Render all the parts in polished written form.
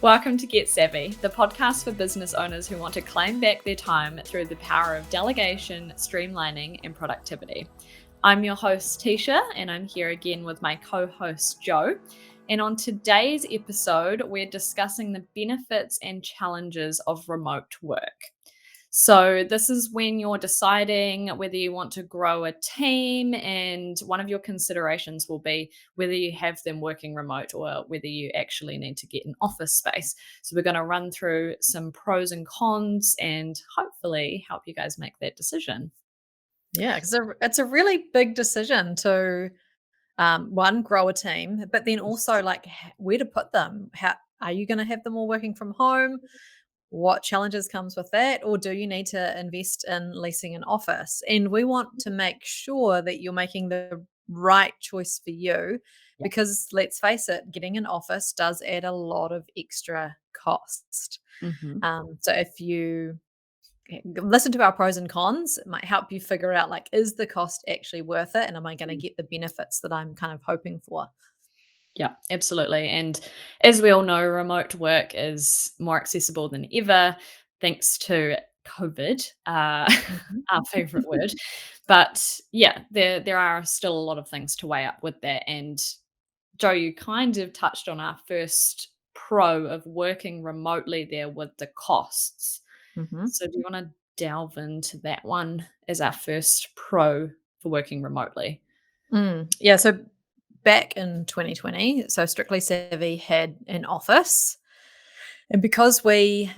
Welcome to Get Savvy, the podcast for business owners who want to claim back their time through the power of delegation, streamlining, and productivity. I'm your host, Tisha, and I'm here again with my co-host, Joe. And on today's episode, we're discussing the benefits and challenges of remote work. So this is when you're deciding whether you want to grow a team, and one of your considerations will be whether you have them working remote or whether you actually need to get an office space. So we're going to run through some pros and cons and hopefully help you guys make that decision. Yeah, because it's a really big decision to one, grow a team, but then also like where to put them. How are you going to have them all working from home? What challenges comes with that, or do you need to invest in leasing an office? And we want to make sure that you're making the right choice for you, Yeah. because let's face it, getting an office does add a lot of extra cost. So if you listen to our pros and cons, it might help you figure out, like, is the cost actually worth it, and am I going to get the benefits that I'm kind of hoping for? Yeah, absolutely. And as we all know, remote work is more accessible than ever thanks to COVID, Mhm. our favorite word. But yeah, there are still a lot of things to weigh up with that. And Joe, you kind of touched on our first pro of working remotely there with the costs. Mhm. So do you want to delve into that one as our first pro for working remotely? Yeah, so back in 2020, so Strictly Savvy had an office, and because we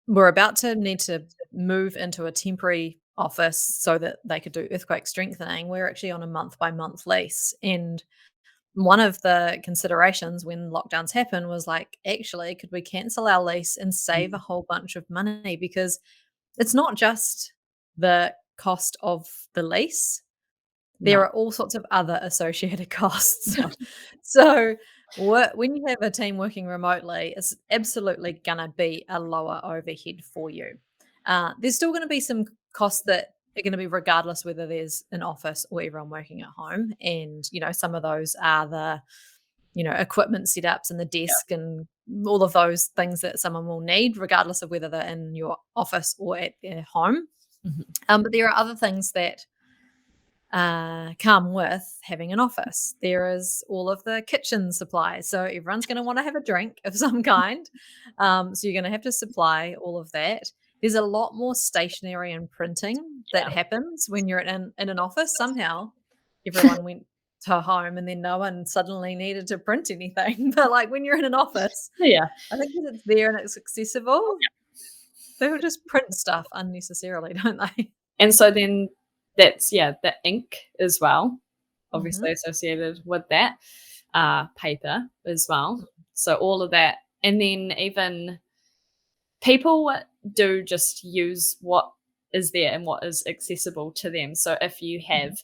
were about to need to move into a temporary office so that they could do earthquake strengthening, we were actually on a month by month lease. And one of the considerations when lockdowns happened was like, actually, could we cancel our lease and save a Mm, whole bunch of money? Because it's not just the cost of the lease, there no. are all sorts of other associated costs. Yeah. So, when you have a team working remotely, it's absolutely going to be a lower overhead for you. There's still going to be some costs that are going to be regardless whether there's an office or everyone working at home. And, some of those are the, equipment setups and the Yeah. desk and all of those things that someone will need, regardless of whether they're in your office or at their home. Mhm. But there are other things that come with having an office. There is all of the kitchen supplies. So everyone's going to want to have a drink of some kind. So you're going to have to supply all of that. There's a lot more stationery and printing that Yeah. happens when you're in an office. Somehow everyone went to home and then no one suddenly needed to print anything. But like when you're in an office, Yeah. I think because it's there and it's accessible, they will just print stuff unnecessarily, don't they? And so then that's, yeah, the ink as well, Hmm. obviously associated with that, paper as well. So all of that. And then even people do just use what is there and what is accessible to them. So if you have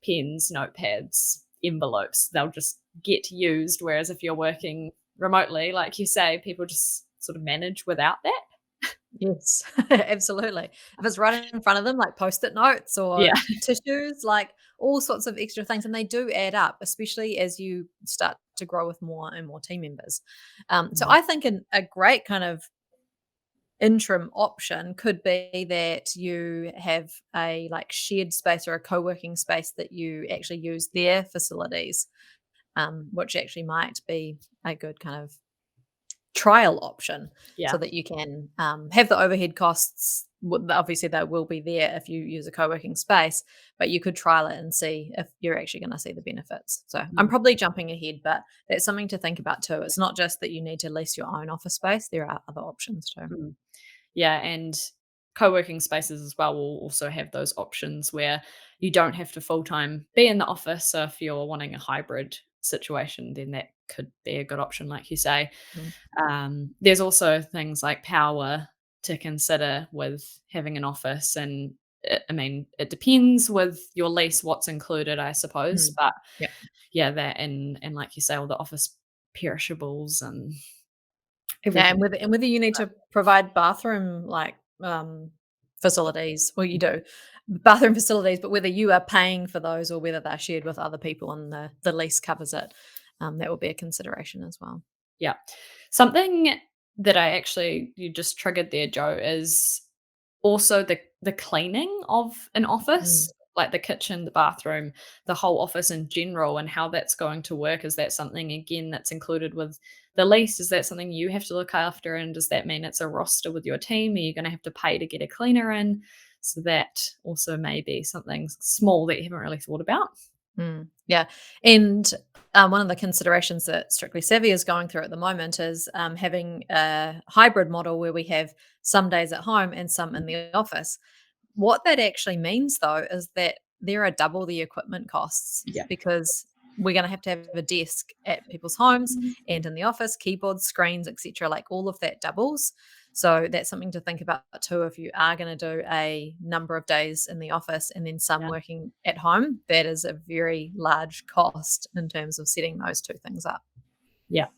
pens, notepads, envelopes, they'll just get used. Whereas if you're working remotely, like you say, people just sort of manage without that. Yes, absolutely. If it's right in front of them, like Post-it notes Yeah. or tissues, like all sorts of extra things, and they do add up, especially as you start to grow with more and more team members. So Mm. I think a great kind of interim option could be that you have a like shared space or a co-working space that you actually use their facilities, which actually might be a good kind of trial option Yeah. so that you can have the overhead costs. Obviously, they will be there if you use a co working space, but you could trial it and see if you're actually going to see the benefits. So I'm Mm. probably jumping ahead, but that's something to think about too. It's not just that you need to lease your own office space, there are other options too. Mm. Yeah, and co-working spaces as well will also have those options where you don't have to full-time be in the office. So if you're wanting a hybrid situation, then that could be a good option, like you say. Mm. There's also things like power to consider with having an office, and I mean, it depends with your lease what's included, I suppose. Mm. But Yeah. yeah, that and like you say, all the office perishables and Yeah, everything. and whether you need to provide bathroom like facilities, or you do bathroom facilities, but whether you are paying for those or whether they're shared with other people and the lease covers it, that will be a consideration as well. Yeah. Something that you just triggered there, Joe, is also the cleaning of an Mm, office, like the kitchen, the bathroom, the whole office in general, and how that's going to work. Is that something, again, that's included with the lease? Is that something you have to look after, and does that mean it's a roster with your team? Are you gonna have to pay to get a cleaner in? So that also may be something small that you haven't really thought about. yeah. And one of the considerations that Strictly Savvy is going through at the moment is having a hybrid model where we have some days at home and some in the office. What that actually means, though, is that there are double the equipment costs Yeah. because we're going to have a desk at people's homes and in the office, keyboards, screens, etc. Like all of that doubles. So that's something to think about too. If you are going to do a number of days in the office and then some Yeah. working at home, that is a very large cost in terms of setting those two things up. Yeah.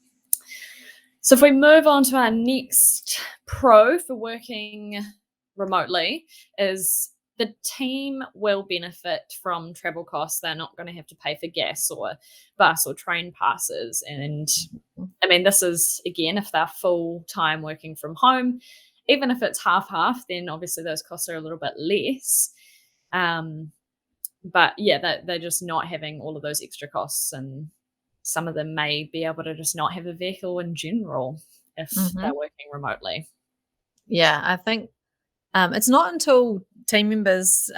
So if we move on to our next pro for working remotely, is the team will benefit from travel costs. They're not going to have to pay for gas or bus or train passes. And I mean, this is, again, if they're full time working from home, even if it's half half, then obviously those costs are a little bit less. Um, but yeah, they're just not having all of those extra costs, and some of them may be able to just not have a vehicle in general if they're Hmm. working remotely. Yeah, I think it's not until team members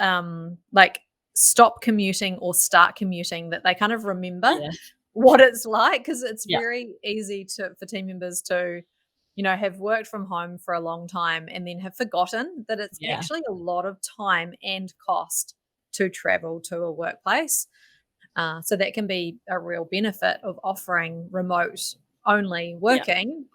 like stop commuting or start commuting that they kind of remember Yeah, what it's like because it's yeah, very easy to for team members to, you know, have worked from home for a long time and then have forgotten that it's yeah, actually a lot of time and cost to travel to a workplace. So that can be a real benefit of offering remote only yeah, working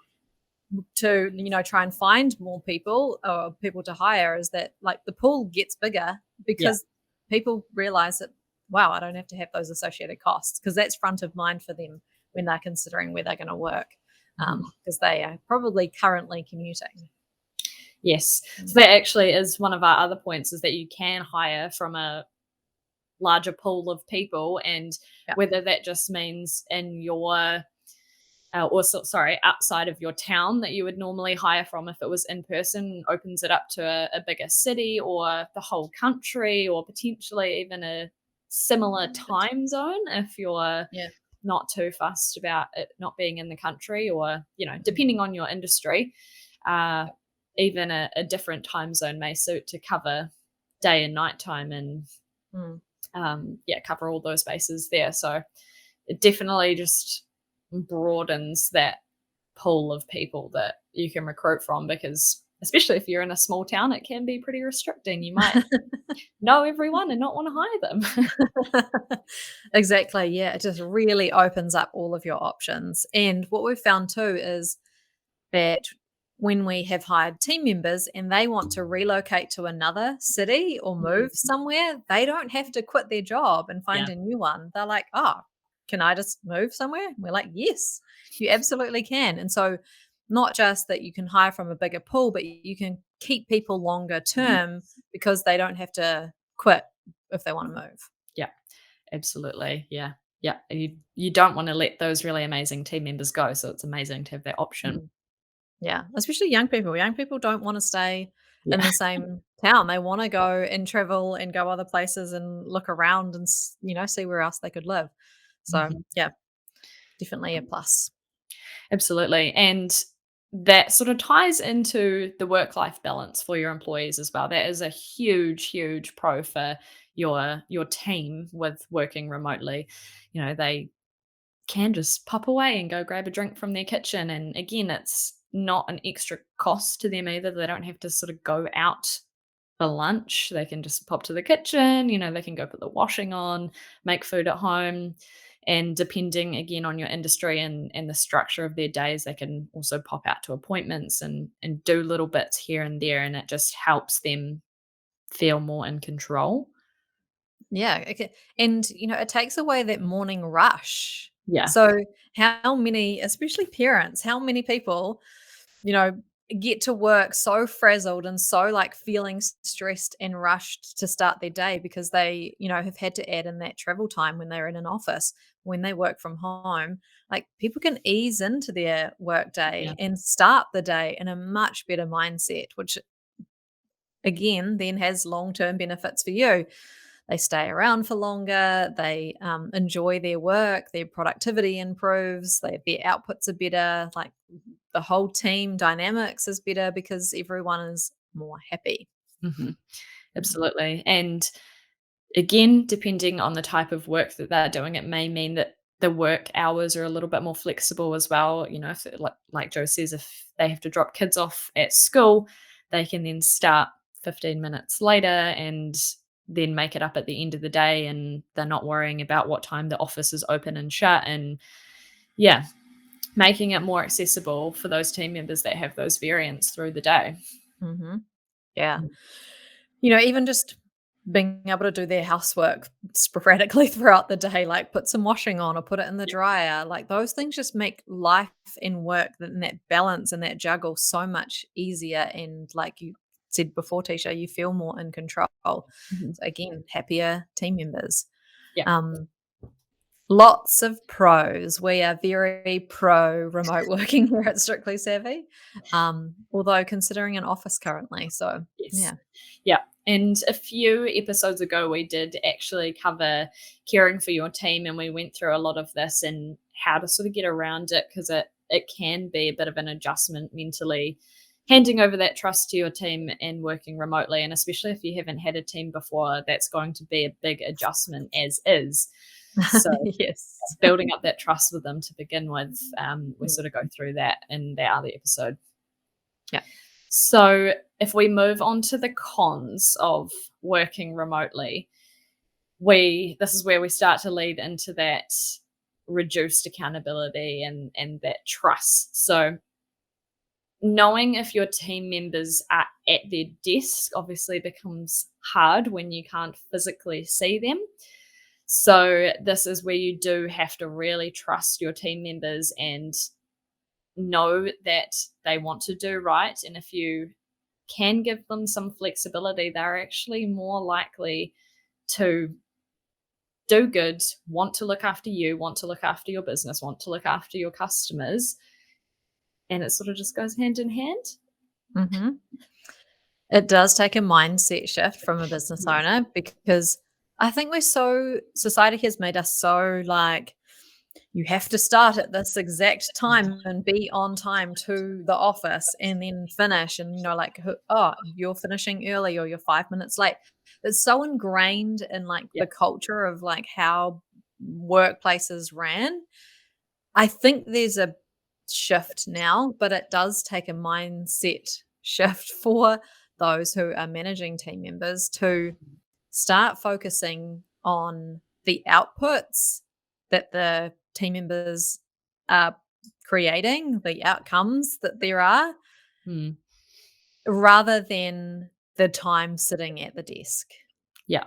to, you know, try and find more people or people to hire is that like the pool gets bigger yeah. because people realize that, wow, I don't have to have those associated costs because that's front of mind for them when they're considering where they're going to work, Mhm. because they are probably currently commuting. Yes. Mm. So that actually is one of our other points, is that you can hire from a larger pool of people, and Yeah. whether that just means in your sorry, outside of your town that you would normally hire from if it was in person, opens it up to a bigger city or the whole country, or potentially even a similar time zone if you're Yeah. not too fussed about it not being in the country, or, Mm. depending on your industry, uh, even a different time zone may suit to cover day and night time, and Mm. yeah, cover all those bases there. So it definitely just broadens that pool of people that you can recruit from, because especially if you're in a small town, it can be pretty restricting. You might know everyone and not want to hire them. Exactly. Yeah. It just really opens up all of your options. And what we've found too is that when we have hired team members and they want to relocate to another city or move Mm, somewhere, they don't have to quit their job and yeah, find a new one. They're like, oh, can I just move somewhere? And we're like, yes, you absolutely can. And so, not just that you can hire from a bigger pool, but you can keep people longer term because they don't have to quit if they want to move. yeah, absolutely. Yeah. Yeah. You don't want to let those really amazing team members go. So it's amazing to have that option. Mm. Yeah, especially young people. Young people don't wanna stay in Yeah. the same town. They wanna go and travel and go other places and look around and you know, see where else they could live. So, Mhm. yeah, definitely a plus. Absolutely. And that sort of ties into the work life balance for your employees as well. That is a huge, huge pro for your team with working remotely. They can just pop away and go grab a drink from their kitchen. And again, it's not an extra cost to them either. They don't have to sort of go out for lunch. They can just pop to the kitchen, they can go put the washing on, make food at home. And depending again on your industry and the structure of their days, they can also pop out to appointments and do little bits here and there. And it just helps them feel more in control. Yeah, okay, and, you know, it takes away that morning rush. Yeah. So, how many especially parents, how many people, you know, get to work so frazzled and so, like, feeling stressed and rushed to start their day because they, you know, have had to add in that travel time when they're in an office. when they work from home, like people can ease into their work Yeah. day and start the day in a much better mindset, which again then has long-term benefits for you. They stay around for longer, they enjoy their work, their productivity improves, their outputs are better, like the whole team dynamics is better because everyone is more happy. Hmm. Mm. Absolutely. And again, depending on the type of work that they're doing, it may mean that the work hours are a little bit more flexible as well. You know, if like Joe says, if they have to drop kids off at school, they can then start 15 minutes later and then make it up at the end of the day, and they're not worrying about what time the office is open and shut. And yeah, making it more accessible for those team members that have those variants through the day. Mhm. Yeah. Mm. Even just being able to do their housework sporadically throughout the day, like put some washing on or put it in the Yeah. dryer, like those things just make life and work and that balance and that juggle so much easier. And like you said before, Tisha, you feel more in control. So Mhm. again, happier team members. Yeah. Um, Lots of pros. We are very pro remote working here at Strictly Savvy, although considering an office currently. So Yes. yeah. Yeah. And a few episodes ago, we did actually cover caring for your team, and we went through a lot of this and how to sort of get around it, because it can be a bit of an adjustment mentally, handing over that trust to your team and working remotely. And especially if you haven't had a team before, that's going to be a big adjustment as is. So Yes. building up that trust with them to begin with, we Mm. sort of go through that in that other episode. Yeah. So, if we move on to the cons of working remotely, we this is where we start to lead into that reduced accountability and that trust. So, knowing if your team members are at their desk obviously becomes hard when you can't physically see them. So, this is where you do have to really trust your team members and know that they want to do right. And if you can give them some flexibility, they're actually more likely to do good, want to look after you, want to look after your business, want to look after your customers. And it sort of just goes hand in hand. Mhm. It does take a mindset shift from a business Yes. owner because I think society has made us so like, you have to start at this exact time and be on time to the office and then finish. And, like, oh, you're finishing early or you're 5 minutes late. It's so ingrained in like Yeah. the culture of like how workplaces ran. I think there's a shift now, but it does take a mindset shift for those who are managing team members to start focusing on the outputs that the team members are creating, the outcomes that there are, Mm, rather than the time sitting at the desk. yeah.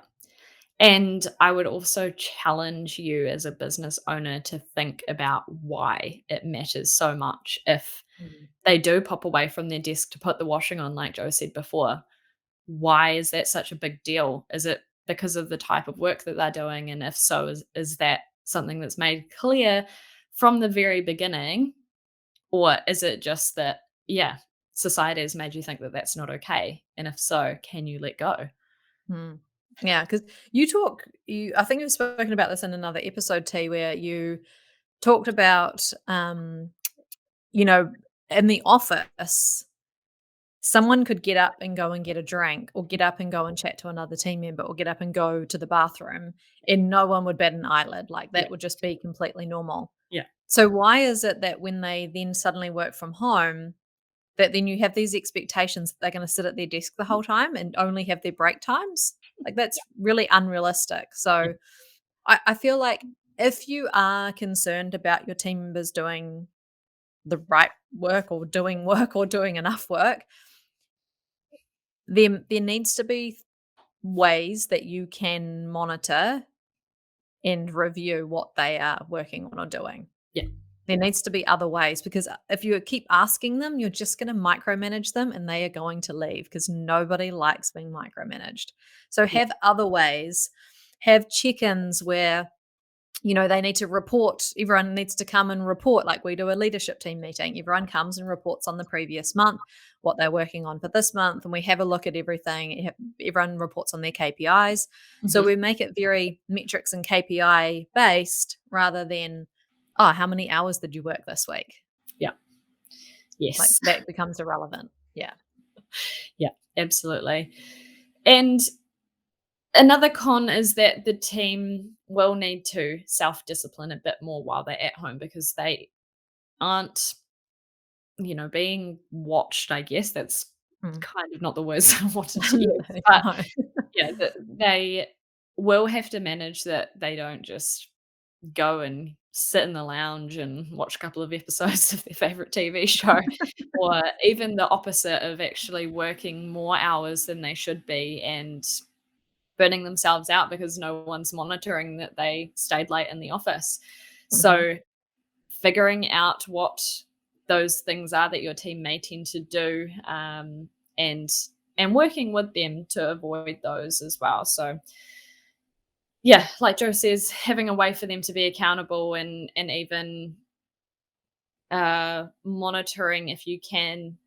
And I would also challenge you as a business owner to think about why it matters so much. If Mm. they do pop away from their desk to put the washing on, like Joe said before, why is that such a big deal? Is it because of the type of work that they're doing? And if so, is that something that's made clear from the very beginning? Or is it just that, yeah, society has made you think that that's not okay? And if so, can you let go? Mm. Yeah, because I think you've spoken about this in another episode, T, where you talked about, you know, in the office, someone could get up and go and get a drink, or get up and go and chat to another team member, or get up and go to the bathroom, and no one would bat an eyelid. Like Yeah. that would just be completely normal. Yeah. So why is it that when they then suddenly work from home, that then you have these expectations that they're going to sit at their desk the whole time and only have their break times? Like that's really unrealistic. Yeah. So I feel like if you are concerned about your team members doing the right work or doing enough work, there needs to be ways that you can monitor and review what they are working on or doing. Yeah. There needs to be other ways because if you keep asking them, you're just going to micromanage them and they are going to leave because nobody likes being micromanaged. So Yeah. have other ways. Have check-ins where they need to report. Everyone needs to come and report, like we do a leadership team meeting. Everyone comes and reports on the previous month, what they're working on for this month, and we have a look at everything. Everyone reports on their KPIs. So Mhm. we make it very metrics and KPI based rather than, oh, how many hours did you work this week? Yeah. Like Yes. that becomes irrelevant. Yeah. Yeah, absolutely. And another con is that the team will need to self-discipline a bit more while they're at home because they aren't, being watched, I guess. That's Mm. kind of not the words I wanted to use, but No. yeah, they will have to manage that they don't just go and sit in the lounge and watch a couple of episodes of their favorite TV show, or even the opposite of actually working more hours than they should be and burning themselves out because no one's monitoring that they stayed late in the office. Mhm. So figuring out what those things are that your team may tend to do, and working with them to avoid those as well. So yeah, like Joe says, having a way for them to be accountable and even monitoring if you can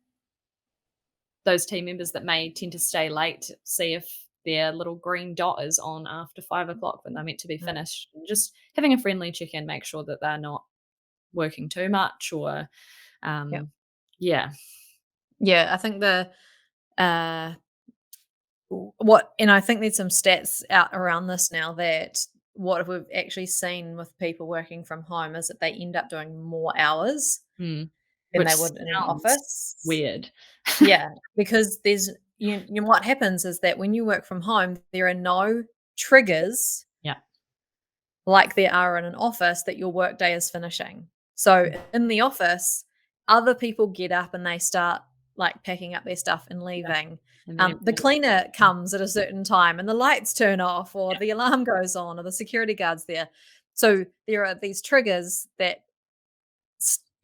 those team members that may tend to stay late, see if their little green dot is on after 5 o'clock when they're meant to be Mm. finished. Just having a friendly check in, make sure that they're not working too much or Yep. um yeah. Yeah, I think uh what and I think there's some stats out around this now that what we've actually seen with people working from home is that they end up doing more hours Mm. than Which they would in an sounds office. weird. Yeah, because there's what happens is that when you work from home, there are no triggers Yeah. like there are in an office that your workday is finishing. So Mm. in the office, other people get up and they start like packing up their stuff and Yeah. leaving. And then The everybody cleaner comes at a certain time and the lights turn off or yeah, the alarm goes on or the security guard's there. So there are these triggers that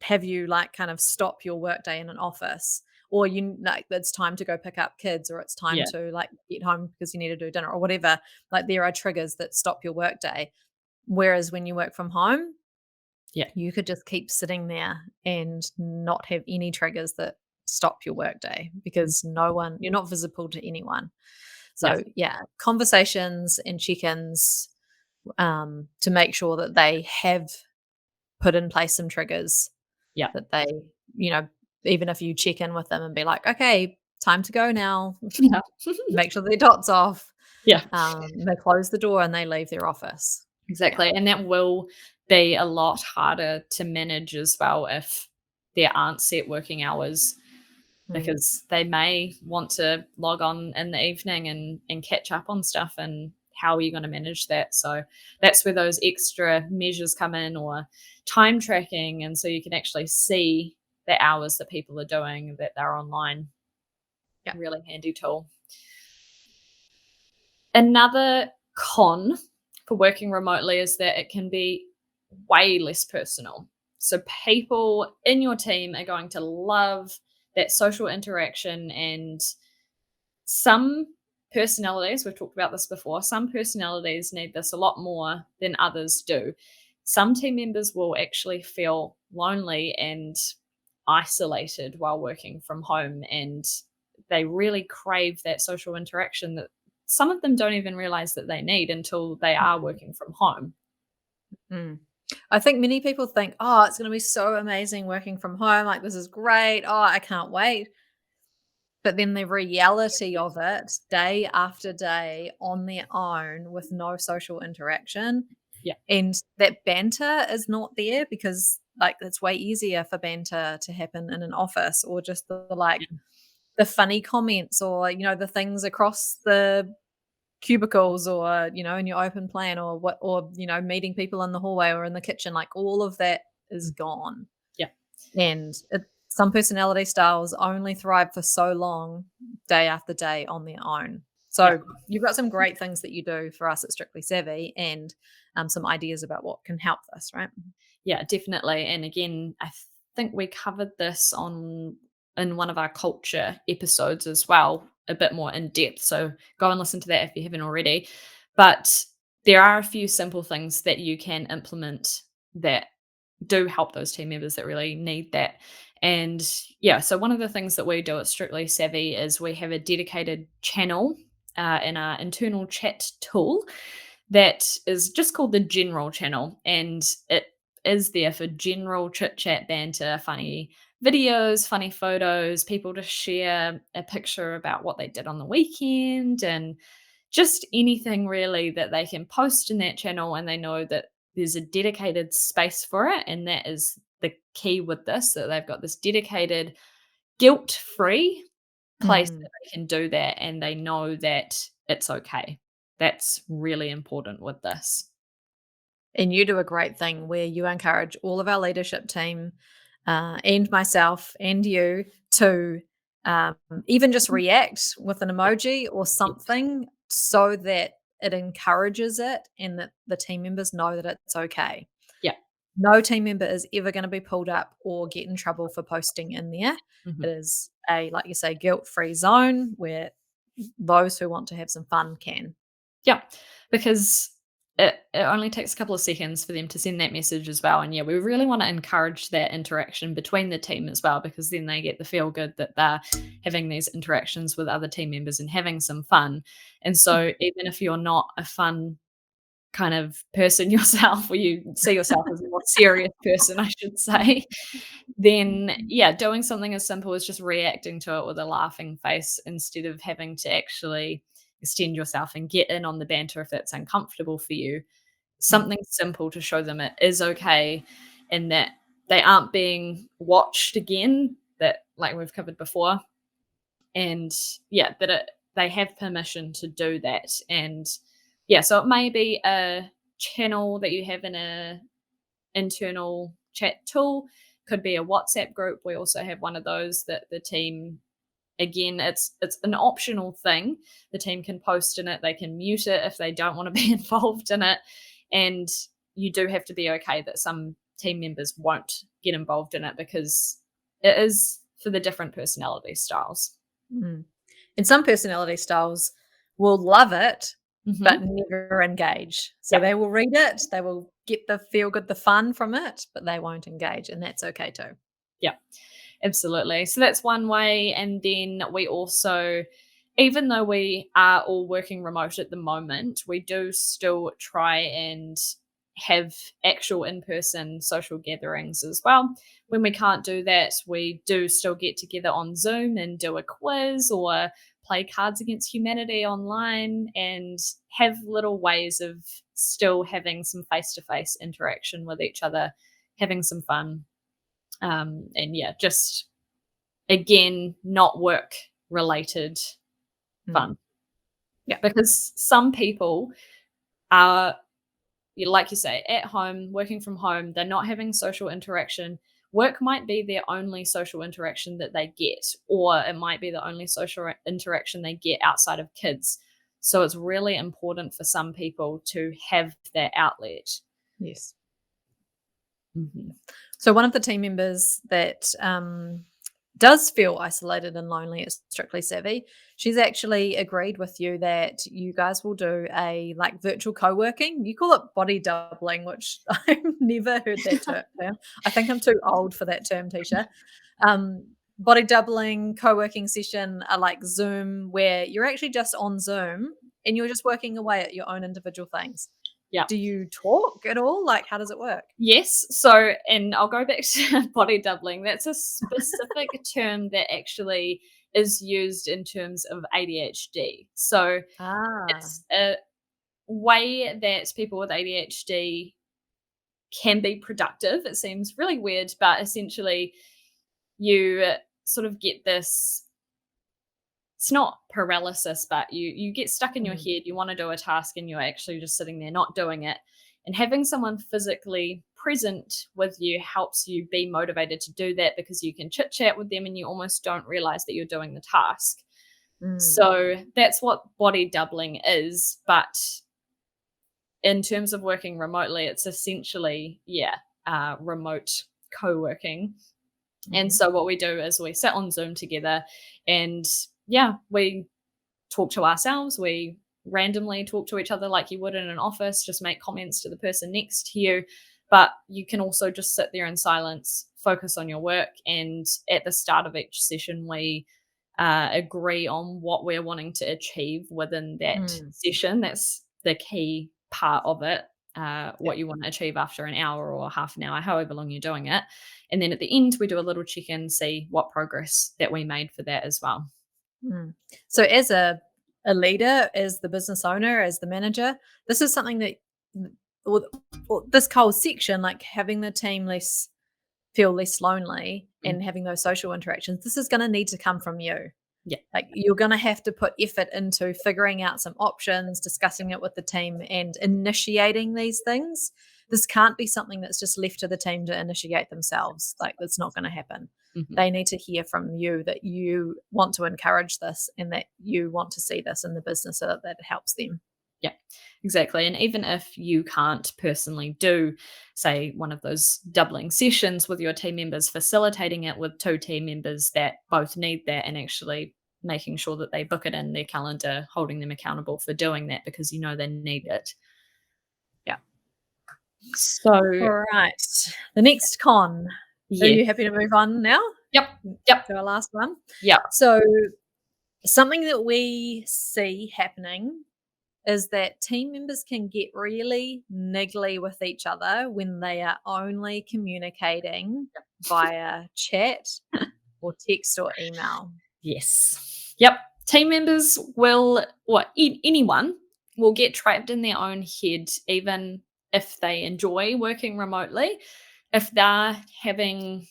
have you like kind of stop your workday in an office, or you like it's time to go pick up kids, or it's time yeah, to like get home because you need to do dinner or whatever. Like there are triggers that stop your workday. Whereas when you work from home, yeah, you could just keep sitting there and not have any triggers that stop your workday mm, because you're not visible to anyone. yeah, So yeah, conversations and check-ins to make sure that they have put in place some triggers yeah, that they, you know, even if you check in with them and be like, okay, time to go now, yeah, make sure their dot's off. yeah. They close the door and they leave their office. Yeah. Exactly, and that will be a lot harder to manage as well if there aren't set working hours Mm. because they may want to log on in the evening and catch up on stuff, and how are you gonna manage that? So, that's where those extra measures come in, or time tracking, and so you can actually see the hours that people are doing, that they're online. Yeah. Really handy tool. Another con for working remotely is that it can be way less personal. So people in your team are going to love that social interaction, and some personalities, we've talked about this before, some personalities need this a lot more than others do. Some team members will actually feel lonely and isolated while working from home, and they really crave that social interaction that some of them don't even realize that they need until they are Mm. working from home. Mm. I think many people think, oh, it's going to be so amazing working from home. Like, this is great. Oh, I can't wait. But then the reality of it, day after day on their own with no social interaction, Yeah. and that banter is not there because, like, it's way easier for banter to happen in an office or just Yeah. the funny comments or, the things across the cubicles or, in your open plan or meeting people in the hallway or in the kitchen, like, all of that is Mm. gone. Yeah. And some personality styles only thrive for so long, day after day on their own. Yeah. So you've got some great things that you do for us at Strictly Savvy and some ideas about what can help this, right? Yeah, definitely. And again, I think we covered this on in one of our culture episodes as well, a bit more in depth. So go and listen to that if you haven't already. But there are a few simple things that you can implement that do help those team members that really need that. And yeah, so one of the things that we do at Strictly Savvy is we have a dedicated channel in our internal chat tool that is just called the general channel. And it is there for general chit chat, banter, funny videos, funny photos, people to share a picture about what they did on the weekend, and just anything really that they can post in that channel, and they know that there's a dedicated space for it. And that is the key with this, that they've got this dedicated guilt-free place Mm. that they can do that, and they know that it's okay. That's really important with this. And you do a great thing where you encourage all of our leadership team, and myself and you to um, even just Mhm. react with an Yeah, emoji or yeah, something so that it encourages it and that the team members know that it's okay. yeah. No team member is ever going to be pulled up or get in trouble for posting in there. It Mhm. is a, like you say, guilt free zone where those who want to have some fun can. Yeah, because it only takes a couple of seconds for them to send that message as well. And yeah, we really want to encourage that interaction between the team as well, because then they get the feel good that they're having these interactions with other team members and having some fun. And so even if you're not a fun kind of person yourself, or you see yourself as a more serious person, I should say, then yeah, doing something as simple as just reacting to it with a laughing face instead of having to actually extend yourself and get in on the banter if that's uncomfortable for you. Mm, Something simple to show them it is okay, and that they aren't being watched again, that like we've covered before. And yeah, that they have permission to do that. And yeah, so it may be a channel that you have in a internal chat tool, could be a WhatsApp group. We also have one of those that the team, again, it's an optional thing. The team can post in it, they can mute it if they don't want to be involved in it. And you do have to be okay that some team members won't get involved in it, because it is for the different personality styles. mm. And some personality styles will love it, but Hmm. never engage. So Yeah. they will read it, they will get the feel good, the fun from it, but they won't engage. And that's okay too. Yeah. Absolutely. So that's one way. And then we also, even though we are all working remote at the moment, we do still try and have actual in person social gatherings as well. When we can't do that, we do still get together on Zoom and do a quiz or play Cards Against Humanity online, and have little ways of still having some face to face interaction with each other, having some fun. And yeah, just again, not work related Mm. fun, Yeah. because some people are, like you say, at home, working from home, they're not having social interaction. Work might be their only social interaction that they get, or it might be the only social interaction they get outside of kids. So it's really important for some people to have that outlet. Yes. Mhm. So one of the team members that does feel isolated and lonely at Strictly Savvy, she's actually agreed with you that you guys will do a like virtual co-working. You call it body doubling, which I've never heard that term. I think I'm too old for that term, Tisha. Body doubling co-working session are like Zoom, where you're actually just on Zoom and you're just working away at your own individual things. Yeah. Do you talk at all? Like, how does it work? Yes. So, and I'll go back to body doubling. That's a specific term that actually is used in terms of ADHD. So, Ah. it's a way that people with ADHD can be productive. It seems really weird, but essentially, you sort of get this, it's not paralysis, but you get stuck in your Mm, head. You want to do a task and you're actually just sitting there not doing it. And having someone physically present with you helps you be motivated to do that, because you can chit chat with them and you almost don't realize that you're doing the task. mm, So that's what body doubling is. But in terms of working remotely, it's essentially, yeah, remote co working. And mhm, so what we do is we sit on Zoom together, and yeah, we talk to ourselves, we randomly talk to each other like you would in an office, just make comments to the person next to you. But you can also just sit there in silence, focus on your work. And at the start of each session, we agree on what we're wanting to achieve within that Mm. session. That's the key part of it. Yeah. What you want to achieve after an hour or half an hour, however long you're doing it. And then at the end, we do a little check in, see what progress that we made for that as well. Mm. So as a leader, as the business owner, as the manager, this is something that or, or this whole section, like having the team feel less lonely Mm. and having those social interactions, this is going to need to come from you. Yeah. Like you're going to have to put effort into figuring out some options, discussing it with the team, and initiating these things. This can't be something that's just left to the team to initiate themselves. Like that's not going to happen. Mhm. They need to hear from you that you want to encourage this and that you want to see this in the business so that it helps them. Yeah, exactly. And even if you can't personally do, say, one of those doubling sessions with your team members, facilitating it with two team members that both need that and actually making sure that they book it in their calendar, holding them accountable for doing that because you know they need it. Yeah. So, All right. The next con. Are yeah. you happy to move on now Yep. Yep. to our last one? Yep. So, something that we see happening is that team members can get really niggly with each other when they are only communicating via chat or text or email. Yes. Yep. Team members will, or anyone will get trapped in their own head, even if they enjoy working remotely. If they're having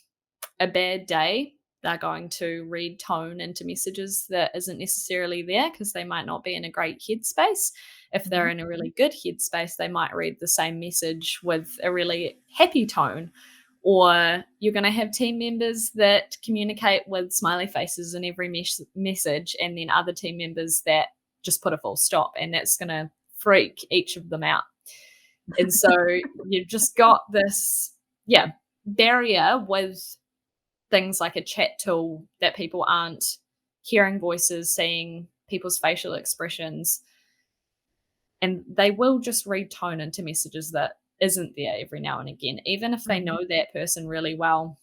a bad day, they're going to read tone into messages that isn't necessarily there because they might not be in a great headspace. If they're Mhm. in a really good headspace, they might read the same message with a really happy tone. Or you're going to have team members that communicate with smiley faces in every message, and then other team members that just put a full stop, and that's going to freak each of them out. And so you've just got this, yeah, barrier with things like a chat tool that people aren't hearing voices, seeing people's facial expressions, and they will just read tone into messages that isn't there every now and again. Even if they Mhm. know that person really well,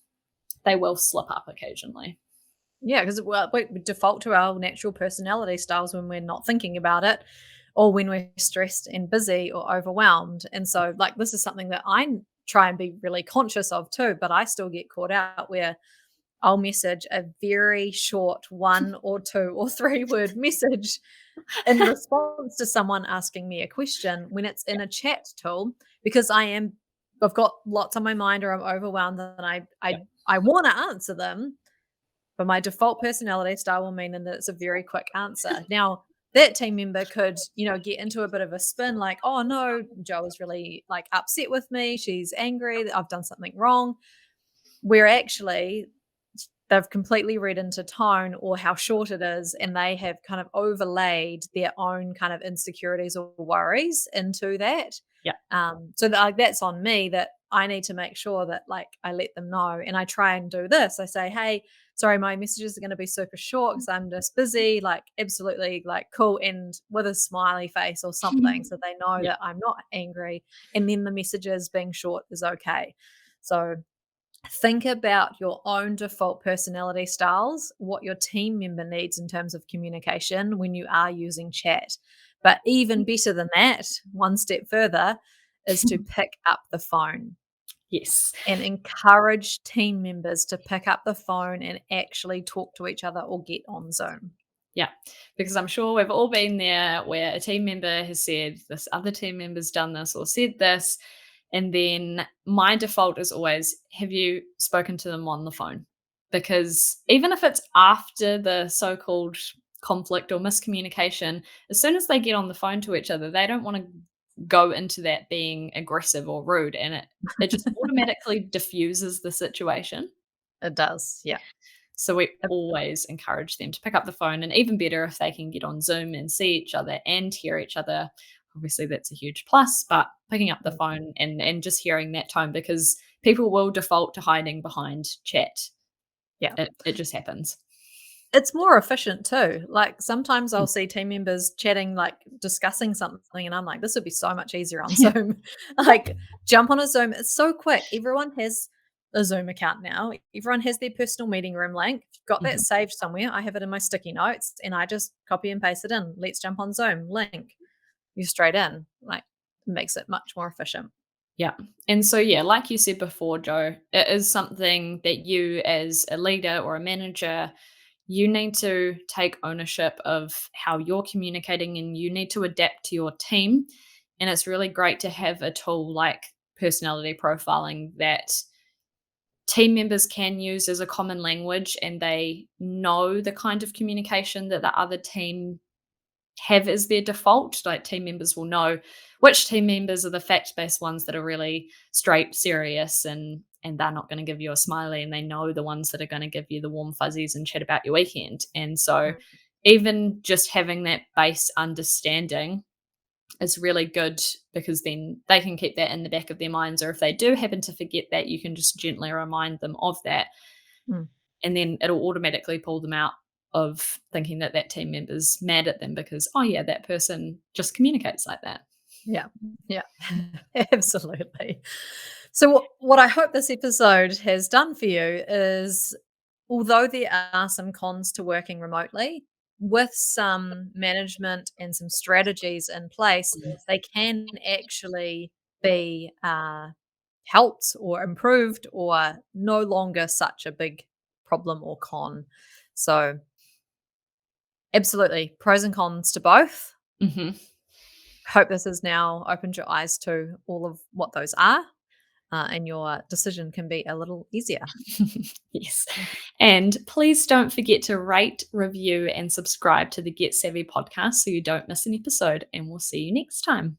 they will slip up occasionally. Yeah, because well, we default to our natural personality styles when we're not thinking about it or when we're stressed and busy or overwhelmed. And so, like, this is something that try and be really conscious of too, but I still get caught out where I'll message a very short 1 or 2 or 3 word message in response to someone asking me a question when it's in a chat tool because I've got lots on my mind or I'm overwhelmed and Yeah. I want to answer them, but my default personality style will mean that it's a very quick answer. Now, that team member could, get into a bit of a spin like, oh no, Joe is really like upset with me. She's angry that I've done something wrong. Where actually they've completely read into tone or how short it is, and they have kind of overlaid their own kind of insecurities or worries into that. Yeah. So that, like, that's on me that I need to make sure that like I let them know, and I try and do this. I say, hey, sorry, my messages are going to be super short because I'm just busy. Like, absolutely, like cool, and with a smiley face or something, so they know Yeah. that I'm not angry. And then the messages being short is okay. So think about your own default personality styles, what your team member needs in terms of communication when you are using chat. But even better than that, one step further, is to pick up the phone Yes. and encourage team members to pick up the phone and actually talk to each other or get on Zoom. Yeah, because I'm sure we've all been there where a team member has said this other team member's done this or said this. And then my default is always, have you spoken to them on the phone? Because even if it's after the so called conflict or miscommunication, as soon as they get on the phone to each other, they don't want to go into that being aggressive or rude. And it just automatically diffuses the situation. It does. Yeah. So we Absolutely. always encourage them to pick up the phone, and even better if they can get on Zoom and see each other and hear each other. Obviously, that's a huge plus, but picking up the Mm. phone and just hearing that tone, because people will default to hiding behind chat. Yeah. It just happens. It's more efficient too. Like, sometimes I'll see team members chatting, like, discussing something, and I'm like, "This would be so much easier on Yeah. Zoom." Like, jump on a Zoom. It's so quick. Everyone has a Zoom account now. Everyone has their personal meeting room link. If you've got that Mhm. saved somewhere, I have it in my sticky notes, and I just copy and paste it in. "Let's jump on Zoom," link. You're straight in. Like, it makes it much more efficient. Yeah. And so, yeah, like you said before, Joe, it is something that you as a leader or a manager, you need to take ownership of how you're communicating and you need to adapt to your team. And it's really great to have a tool like personality profiling that team members can use as a common language and they know the kind of communication that the other team have as their default. Like team members will know which team members are the fact-based ones that are really straight, serious, and they're not going to give you a smiley, and they know the ones that are going to give you the warm fuzzies and chat about your weekend. And so, Mm, even just having that base understanding is really good because then they can keep that in the back of their minds. Or if they do happen to forget that, you can just gently remind them of that mm. and then it'll automatically pull them out of thinking that that team member's mad at them because, oh, yeah, that person just communicates like that. Yeah, yeah, absolutely. So, what I hope this episode has done for you is, although there are some cons to working remotely, with some management and some strategies in place, they can actually be helped or improved or no longer such a big problem or con. So, absolutely, pros and cons to both. Mhm. Hope this has now opened your eyes to all of what those are, and your decision can be a little easier. Yes. And please don't forget to rate, review, and subscribe to the Get Savvy podcast so you don't miss an episode. And we'll see you next time.